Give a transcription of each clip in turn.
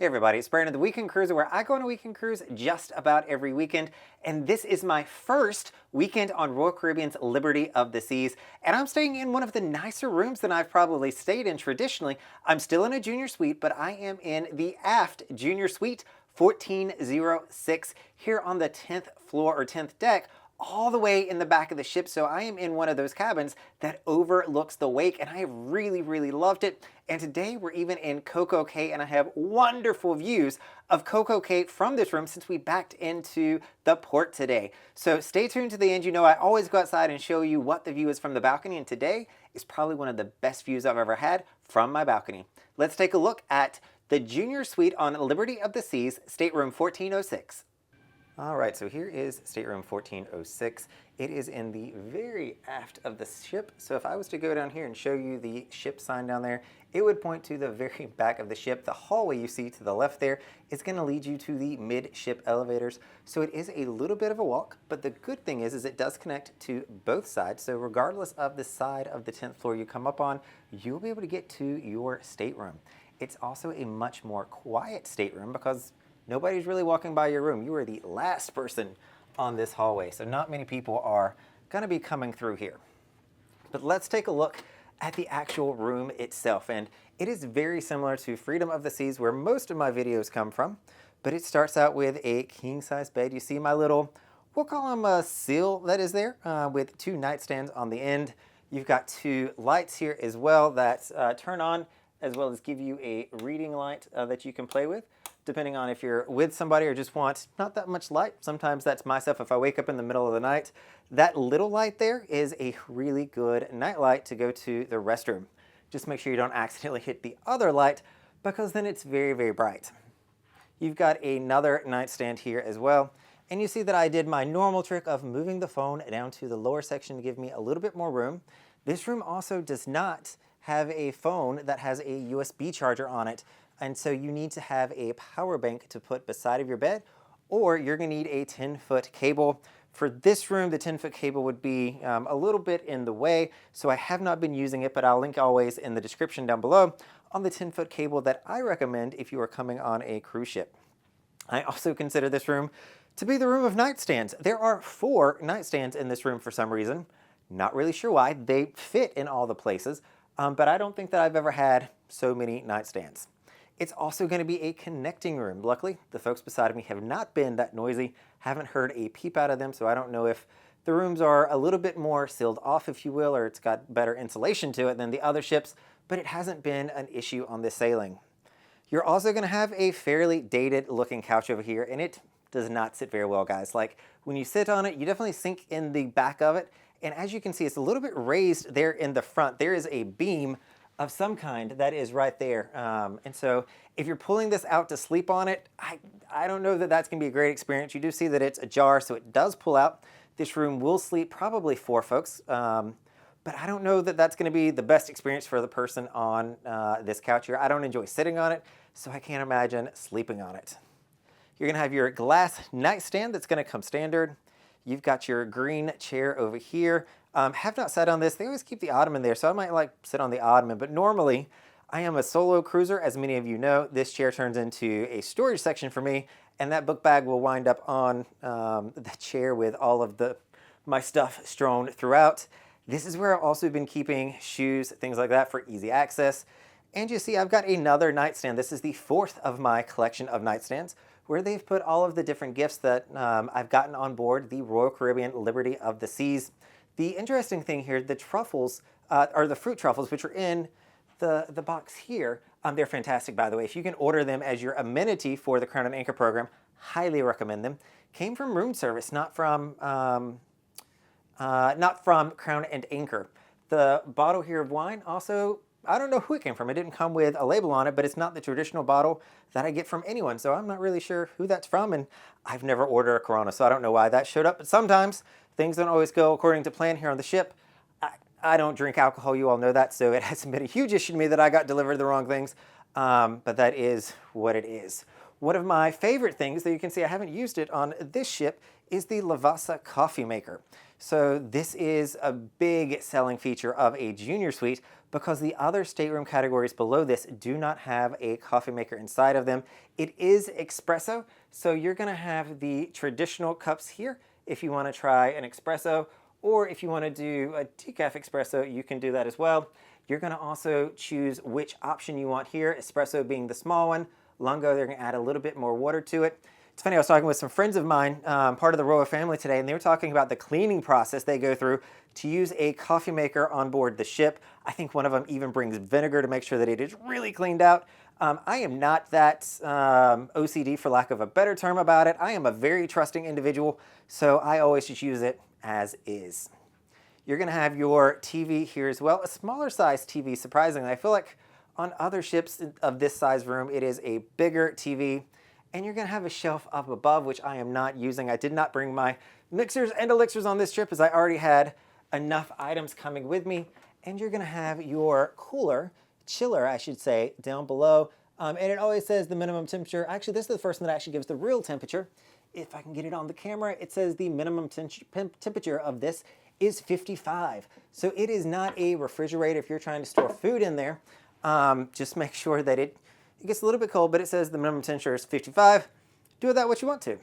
Hey everybody, it's Brandon, the Weekend Cruiser, where I go on a weekend cruise just about every weekend. And this is my first weekend on Royal Caribbean's Liberty of the Seas. And I'm staying in one of the nicer rooms than I've probably stayed in traditionally. I'm still in a junior suite, but I am in the Aft Junior Suite 1406 here on the 10th floor or 10th deck, all the way in the back of the ship. So I am in one of those cabins that overlooks the wake, and I really loved it. And today we're even in Coco Cay, and I have wonderful views of Coco Cay from this room since we backed into the port today. So stay tuned to the end. You know I always go outside and show you what the view is from the balcony, and today is probably one of the best views I've ever had from my balcony. Let's take a look at the Junior Suite on Liberty of the Seas, Stateroom 1406. All right, so here is Stateroom 1406. It is in the very aft of the ship. So if I was to go down here and show you the ship sign down there, it would point to the very back of the ship. The hallway you see to the left there is going to lead you to the midship elevators. So it is a little bit of a walk, but the good thing is it does connect to both sides. So regardless of the side of the 10th floor you come up on, you'll be able to get to your stateroom. It's also a much more quiet stateroom because nobody's really walking by your room. You are the last person on this hallway, so not many people are going to be coming through here. But let's take a look at the actual room itself, and it is very similar to Freedom of the Seas, where most of my videos come from. But it starts out with a king-size bed. You see my little, we'll call them a seal that is there, with two nightstands on the end. You've got two lights here as well that turn on, as well as give you a reading light that you can play with, depending on if you're with somebody or just want not that much light. Sometimes that's myself if I wake up in the middle of the night. That little light there is a really good night light to go to the restroom. Just make sure you don't accidentally hit the other light, because then it's very bright. You've got another nightstand here as well. And you see that I did my normal trick of moving the phone down to the lower section to give me a little bit more room. This room also does not have a phone that has a USB charger on it. And so you need to have a power bank to put beside of your bed, or you're going to need a 10-foot cable. For this room, the 10-foot cable would be a little bit in the way, so I have not been using it, but I'll link always in the description down below on the 10-foot cable that I recommend if you are coming on a cruise ship. I also consider this room to be the room of nightstands. There are 4 nightstands in this room for some reason. Not really sure why. They fit in all the places, but I don't think that I've ever had so many nightstands. It's also going to be a connecting room. Luckily, the folks beside me have not been that noisy, haven't heard a peep out of them, so I don't know if the rooms are a little bit more sealed off, if you will, or it's got better insulation to it than the other ships, but it hasn't been an issue on this sailing. You're also going to have a fairly dated looking couch over here, and it does not sit very well, guys. Like, when you sit on it, you definitely sink in the back of it, and as you can see, it's a little bit raised there in the front. There is a beam of some kind that is right there. And so if you're pulling this out to sleep on it, I don't know that that's gonna be a great experience. You do see that it's ajar, so it does pull out. This room will sleep probably 4 folks, but I don't know that that's gonna be the best experience for the person on this couch here. I don't enjoy sitting on it, so I can't imagine sleeping on it. You're gonna have your glass nightstand that's gonna come standard. You've got your green chair over here. Have not sat on this. They always keep the ottoman there, so I might like sit on the ottoman, but normally I am a solo cruiser. As many of you know, this chair turns into a storage section for me, and that book bag will wind up on the chair with all of my stuff strewn throughout. This is where I've also been keeping shoes, things like that, for easy access. And you see I've got another nightstand. This is the 4th of my collection of nightstands, where they've put all of the different gifts that I've gotten on board the Royal Caribbean Liberty of the Seas. The interesting thing here, the truffles, or the fruit truffles, which are in the box here, they're fantastic, by the way. If you can order them as your amenity for the Crown and Anchor program, highly recommend them. Came from room service, not from Crown and Anchor. The bottle here of wine also, I don't know who it came from. It didn't come with a label on it, but it's not the traditional bottle that I get from anyone, so I'm not really sure who that's from, and I've never ordered a Corona, so I don't know why that showed up. But sometimes things don't always go according to plan here on the ship. I don't drink alcohol, you all know that, so it hasn't been a huge issue to me that I got delivered the wrong things, but that is what it is. One of my favorite things that you can see I haven't used it on this ship is the Lavazza coffee maker. So this is a big selling feature of a junior suite, because the other stateroom categories below this do not have a coffee maker inside of them. It is espresso, so you're gonna have the traditional cups here if you wanna try an espresso, or if you wanna do a decaf espresso, you can do that as well. You're gonna also choose which option you want here, espresso being the small one. Lungo, they're gonna add a little bit more water to it. It's funny, I was talking with some friends of mine, part of the royal family today, and they were talking about the cleaning process they go through to use a coffee maker on board the ship. I think one of them even brings vinegar to make sure that it is really cleaned out. I am not that OCD, for lack of a better term, about it. I am a very trusting individual, so I always just use it as is. You're gonna have your TV here as well, a smaller size TV, surprisingly. I feel like on other ships of this size room, it is a bigger TV. And you're gonna have a shelf up above, which I am not using. I did not bring my mixers and elixirs on this trip as I already had enough items coming with me. And you're gonna have your chiller, I should say, down below. And it always says the minimum temperature. Actually, this is the first one that actually gives the real temperature. If I can get it on the camera, it says the minimum temperature of this is 55. So it is not a refrigerator if you're trying to store food in there. Just make sure that it gets a little bit cold, but it says the minimum temperature is 55. Do with that what you want to.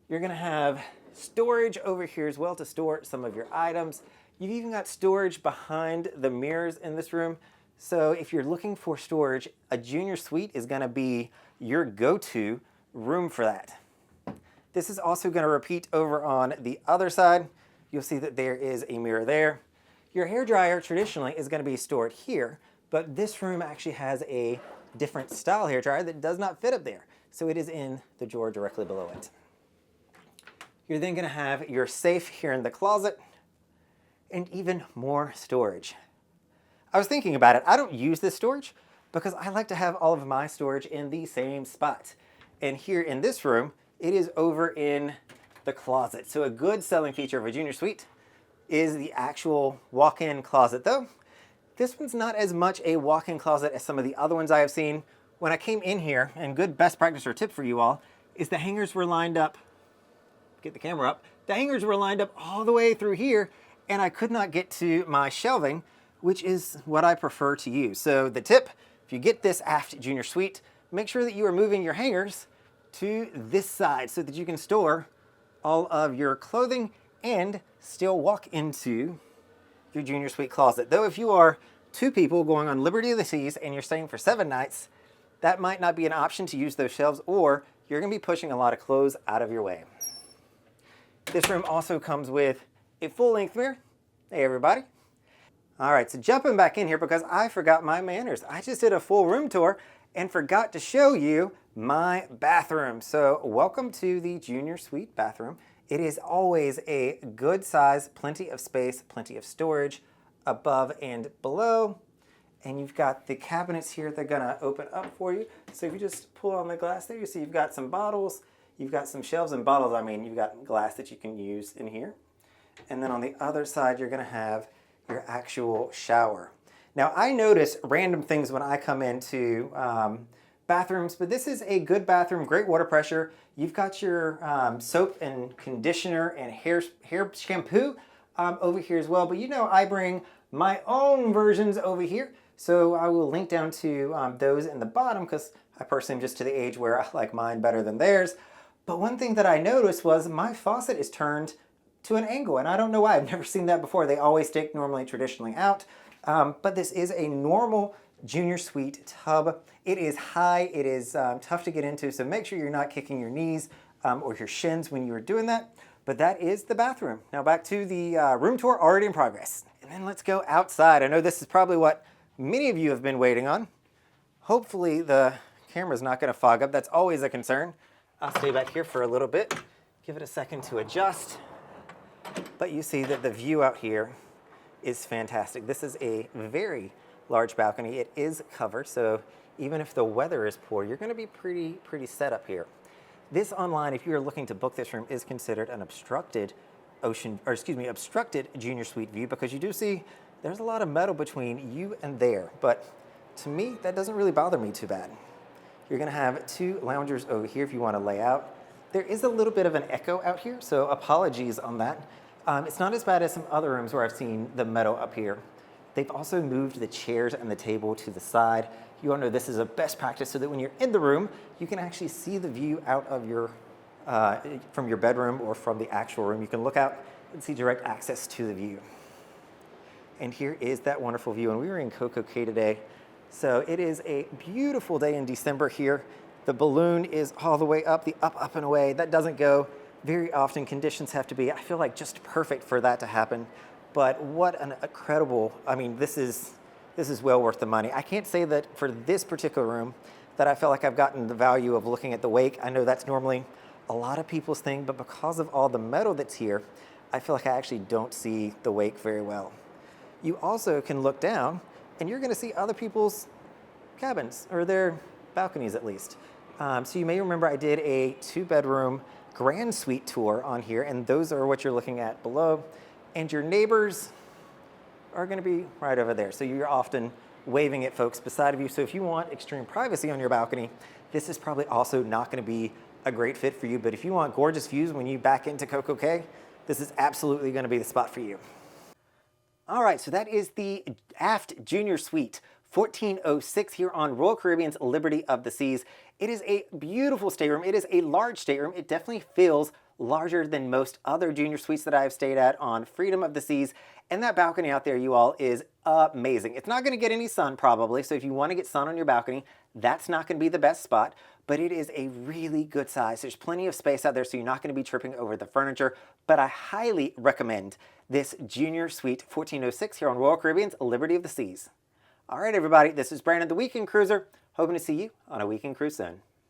You're gonna have storage over here as well to store some of your items. You've even got storage behind the mirrors in this room. So if you're looking for storage, a junior suite is gonna be your go-to room for that. This is also gonna repeat over on the other side. You'll see that there is a mirror there. Your hairdryer traditionally is gonna be stored here, but this room actually has a different style hairdryer that does not fit up there. So it is in the drawer directly below it. You're then gonna have your safe here in the closet and even more storage. I was thinking about it. I don't use this storage because I like to have all of my storage in the same spot. And here in this room, it is over in the closet. So a good selling feature of a junior suite is the actual walk-in closet though. This one's not as much a walk-in closet as some of the other ones I have seen. When I came in here, and good best practice or tip for you all, is the hangers were lined up, get the camera up, the hangers were lined up all the way through here, and I could not get to my shelving, which is what I prefer to use. So the tip, if you get this Aft Junior Suite, make sure that you are moving your hangers to this side so that you can store all of your clothing and still walk into your junior suite closet. Though if you are 2 people going on Liberty of the Seas and you're staying for 7 nights, that might not be an option to use those shelves, or you're gonna be pushing a lot of clothes out of your way. This room also comes with a full-length mirror. Hey everybody. All right, so jumping back in here because I forgot my manners. I just did a full room tour and forgot to show you my bathroom. So welcome to the junior suite bathroom. It is always a good size, plenty of space, plenty of storage above and below. And you've got the cabinets here that are gonna open up for you. So if you just pull on the glass there, you see you've got some bottles, you've got some shelves and bottles. I mean, you've got glass that you can use in here. And then on the other side, you're gonna have your actual shower. Now I notice random things when I come into bathrooms, but this is a good bathroom, great water pressure. You've got your soap and conditioner and hair shampoo over here as well. But you know, I bring my own versions over here. So I will link down to those in the bottom because I personally am just to the age where I like mine better than theirs. But one thing that I noticed was my faucet is turned to an angle, and I don't know why. I've never seen that before. They always stick normally traditionally out. But this is a normal junior suite tub. It is high, it is tough to get into, so make sure you're not kicking your knees or your shins when you are doing that. But that is the bathroom. Now back to the room tour already in progress. And then let's go outside. I know this is probably what many of you have been waiting on. Hopefully the camera's not gonna fog up. That's always a concern. I'll stay back here for a little bit. Give it a second to adjust. But you see that the view out here is fantastic. This is a very large balcony. It is covered, so even if the weather is poor, you're gonna be pretty set up here. This online, if you're looking to book this room, is considered an obstructed junior suite view because you do see there's a lot of metal between you and there. But to me, that doesn't really bother me too bad. You're gonna have 2 loungers over here if you wanna lay out. There is a little bit of an echo out here, so apologies on that. It's not as bad as some other rooms where I've seen the metal up here. They've also moved the chairs and the table to the side. You all know this is a best practice so that when you're in the room, you can actually see the view out of your, from your bedroom or from the actual room. You can look out and see direct access to the view. And here is that wonderful view. And we were in Coco Cay today. So it is a beautiful day in December here. The balloon is all the way up, the up and away. That doesn't go very often. Conditions have to be, I feel like, just perfect for that to happen. But what an incredible, I mean, this is well worth the money. I can't say that for this particular room that I feel like I've gotten the value of looking at the wake. I know that's normally a lot of people's thing, but because of all the metal that's here, I feel like I actually don't see the wake very well. You also can look down and you're gonna see other people's cabins, or their balconies at least. So you may remember I did a 2-bedroom grand suite tour on here, and those are what you're looking at below. And your neighbors are gonna be right over there. So you're often waving at folks beside of you. So if you want extreme privacy on your balcony, this is probably also not gonna be a great fit for you. But if you want gorgeous views when you back into Coco Cay, this is absolutely gonna be the spot for you. All right, so that is the Aft Junior Suite 1406 here on Royal Caribbean's Liberty of the Seas. It is a beautiful stateroom. It is a large stateroom. It definitely feels larger than most other junior suites that I've stayed at on Freedom of the Seas. And that balcony out there, you all, is amazing. It's not gonna get any sun probably, so if you wanna get sun on your balcony, that's not gonna be the best spot, but it is a really good size. There's plenty of space out there, so you're not gonna be tripping over the furniture, but I highly recommend this Junior Suite 1406 here on Royal Caribbean's Liberty of the Seas. All right, everybody, this is Brandon, the Weekend Cruiser, hoping to see you on a weekend cruise soon.